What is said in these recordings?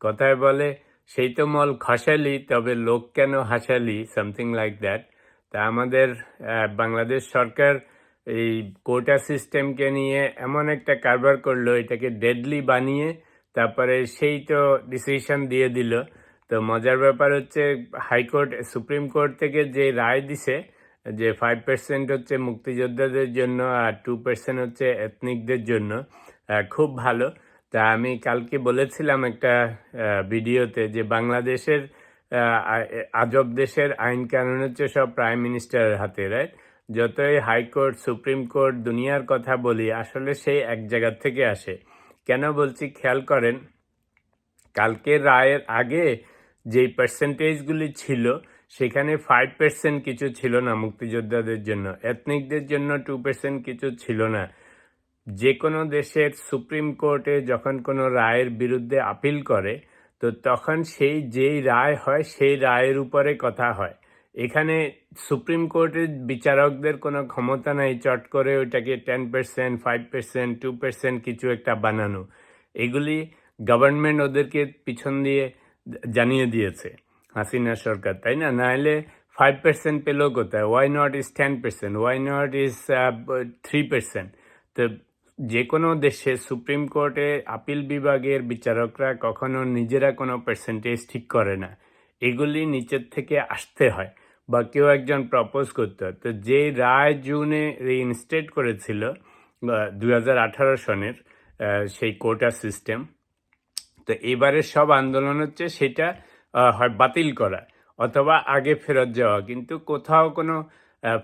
কথায় বলে সেই তো মল খসালি তবে লোক কেন হাসালি, সামথিং লাইক দ্যাট। তা আমাদের বাংলাদেশ সরকার এই কোটা সিস্টেমকে নিয়ে এমন একটা কারবার করলো, এটাকে ডেডলি বানিয়ে তারপরে সেই তো ডিসিশন দিয়ে দিল। তো মজার ব্যাপার হচ্ছে হাইকোর্ট সুপ্রিম কোর্ট থেকে যে রায় দিছে যে 5% হচ্ছে মুক্তিযোদ্ধাদের জন্য আর 2% হচ্ছে এথনিকদের জন্য, খুব ভালো। তা আমি কালকে বলেছিলাম একটা ভিডিওতে যে বাংলাদেশের আজব দেশের আইন কানুন হচ্ছে সব প্রাইম মিনিস্টারের হাতে, রাইট? যতই হাইকোর্ট সুপ্রিম কোর্ট দুনিয়ার কথা বলি, আসলে সেই এক জায়গা থেকে আসে। কেন বলছি খেয়াল করেন, কালকের রায়ের আগে যেই পার্সেন্টেজগুলি ছিল সেখানে 5% কিছু ছিল না মুক্তিযোদ্ধাদের জন্য, এথনিকদের জন্য 2% কিছু ছিল না। যে কোনো দেশের সুপ্রিম কোর্টে যখন কোনো রায়ের বিরুদ্ধে আপিল করে, তো তখন সেই যেই রায় হয় সেই রায়ের উপরে কথা হয়। এখানে সুপ্রিম কোর্টের বিচারকদের কোনো ক্ষমতা নাই চট করে ওইটাকে 10%, 5%, 2% কিছু একটা বানানো। এগুলি গভর্নমেন্ট ওদেরকে পিছন দিয়ে জানিয়ে দিয়েছে, হাসিনা সরকার, তাই না? নাহলে 5% পেলেও কোথায়? Why not is 10%, why not is 3%? তো যে কোনো দেশে সুপ্রিম কোর্টে আপিল বিভাগের বিচারকরা কখনো নিজেরা কোনো পার্সেন্টেজ ঠিক করে না, এগুলি নিচের থেকে আসতে হয় বা কেউ একজন প্রপোজ করতে হয়। তো যে রায় জুনে রিইনস্টেট করেছিল 2018 সনের সেই কোটা সিস্টেম, তো এবারের সব আন্দোলন হচ্ছে সেটা হয় বাতিল করা অথবা আগে ফেরত যাওয়া, কিন্তু কোথাও কোনো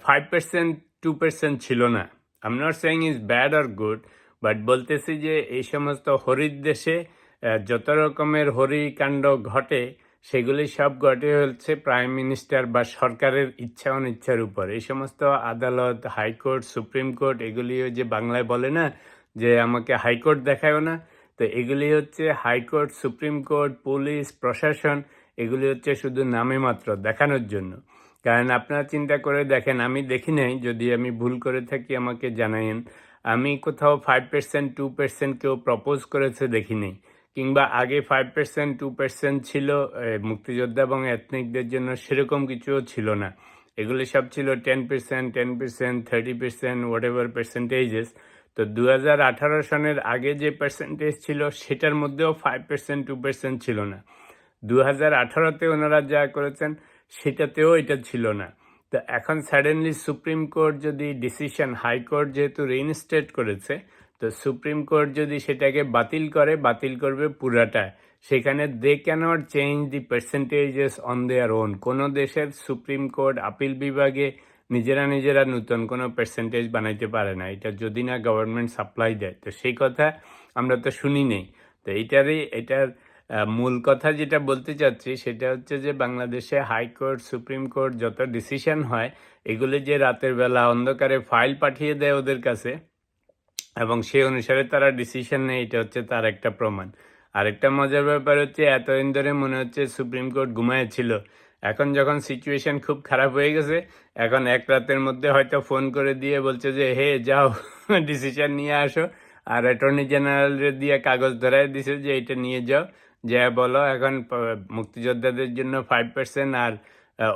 5%, 2% ছিল না। I am not saying is bad or good, but বলতেছি যে এই সমস্ত হরির দেশে যত রকমের হরিকাণ্ড ঘটে সেগুলি সব ঘটে হচ্ছে প্রাইম মিনিস্টার বা সরকারের ইচ্ছা অনিচ্ছার উপর। এই সমস্ত আদালত, হাইকোর্ট, সুপ্রিম কোর্ট, এগুলিও যে বাংলায় বলে না যে আমাকে হাইকোর্ট দেখায়ও না, তো এগুলি হচ্ছে হাইকোর্ট, সুপ্রিম কোর্ট, পুলিশ, প্রশাসন, এগুলি হচ্ছে শুধু নামে মাত্র দেখানোর জন্য। কারণ আপনারা চিন্তা করে দেখেন, আমি দেখি নাই, যদি আমি ভুল করে থাকি আমাকে জানাইন, আমি কোথাও 5%, 2% কেউ প্রপোজ করেছে দেখি নাই, কিংবা আগে 5%, 2% ছিল মুক্তিযোদ্ধা এবং এথনিকদের জন্য, সেরকম কিছুও ছিল না। এগুলি সব ছিল 10%, 10%, 30%, হোয়াট এভার পার্সেন্টেজেস। তো 2018 সনের আগে যে পার্সেন্টেজ ছিল সেটার মধ্যেও 5%, 2% ছিল না। 2018-তে ওনারা যা করেছেন সেটাতেও এটা ছিল না। তো এখন সাডেনলি সুপ্রিম কোর্ট যদি ডিসিশন, হাইকোর্ট যেহেতু রিইনস্টেট করেছে, তো সুপ্রিম কোর্ট যদি সেটাকে বাতিল করে, বাতিল করবে পুরাটা। সেখানে they cannot change the percentages on their own. কোনো দেশের সুপ্রিম কোর্ট আপিল বিভাগে নিজেরা নতুন কোনো পার্সেন্টেজ বানাইতে পারে না, এটা যদি না গভর্নমেন্ট সাপ্লাই দেয়। তো সেই কথা আমরা তো শুনি নেই। তো এটার মূল কথা যেটা বলতে চাচ্ছি সেটা হচ্ছে যে বাংলাদেশে হাইকোর্ট, সুপ্রিম কোর্ট যত ডিসিশন হয়, এগুলি যে রাতের বেলা অন্ধকারে ফাইল পাঠিয়ে দেয় ওদের কাছে এবং সেই অনুসারে তারা ডিসিশন নেয়, এটা হচ্ছে তার একটা প্রমাণ। আরেকটা মজার ব্যাপার হচ্ছে এতদিন ধরে মনে হচ্ছে সুপ্রিম কোর্ট ঘুমায়েছিল, এখন যখন সিচুয়েশন খুব খারাপ হয়ে গেছে, এখন এক রাতের মধ্যে হয়তো ফোন করে দিয়ে বলছে যে হে যাও ডিসিশন নিয়ে আসো, আর অ্যাটর্নি জেনারেলের দিয়ে কাগজ ধরাই দিছে যে এটা নিয়ে যাও, যা বলো এখন মুক্তিযোদ্ধাদের জন্য 5% আর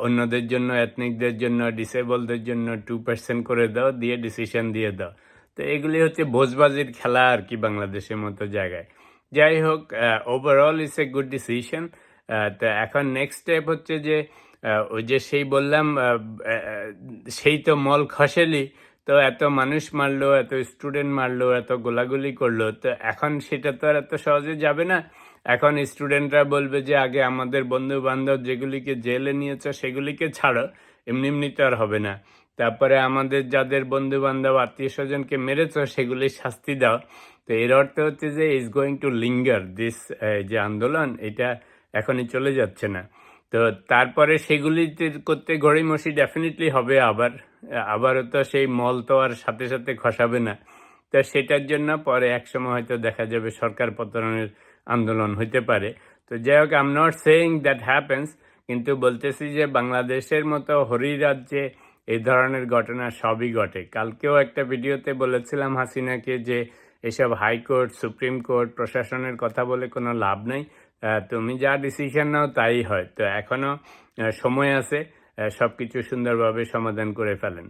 অন্যদের জন্য, এথনিকদের জন্য, ডিসেবলদের জন্য 2% করে দাও, দিয়ে ডিসিশন দিয়ে দাও। তো এগুলি হচ্ছে ভোজবাজির খেলা আর কি বাংলাদেশের মতো জায়গায়। যাই হোক, overall it's a good decision. তো এখন নেক্সট স্টেপ হচ্ছে যে ওই যে সেই বললাম সেই তো মল খসেলি, তো এত মানুষ মারলো, এত স্টুডেন্ট মারলো, এত গোলাগুলি করলো, তো এখন সেটা তো আর এত সহজে যাবে না। এখন স্টুডেন্টরা বলবে যে আগে আমাদের বন্ধু বান্ধব যেগুলিকে জেলে নিয়েছ সেগুলিকে ছাড়ো, এমনি এমনি তো আর হবে না। তারপরে আমাদের যাদের বন্ধু বান্ধব আত্মীয় স্বজনকে মেরেছ সেগুলির শাস্তি দাও। তো এর অর্থ হচ্ছে যে is going to linger this, যে আন্দোলন এটা এখনই চলে যাচ্ছে না। তো তারপরে সেগুলি করতে গড়িমসি ডেফিনেটলি হবে, আবারও তো সেই মল তো আর সাথে সাথে খসাবে না। তো সেটার জন্য পরে একসময় হয়তো দেখা যাবে সরকার পতনের আন্দোলন হইতে পারে। তো যাই হোক, I am not saying that happens, কিন্তু বলতেছি যে বাংলাদেশের মতো হরি রাজ্যে এই ধরনের ঘটনা সবই ঘটে। কালকেও একটা ভিডিওতে বলেছিলাম হাসিনাকে যে এসব হাইকোর্ট, সুপ্রিম কোর্ট, প্রশাসনের কথা বলে কোনো লাভ নেই, তুমি যা ডিসিশন নাও তাই হয়। তো এখনো সময় আছে, সবকিছু সুন্দরভাবে সমাধান করে ফেলেন।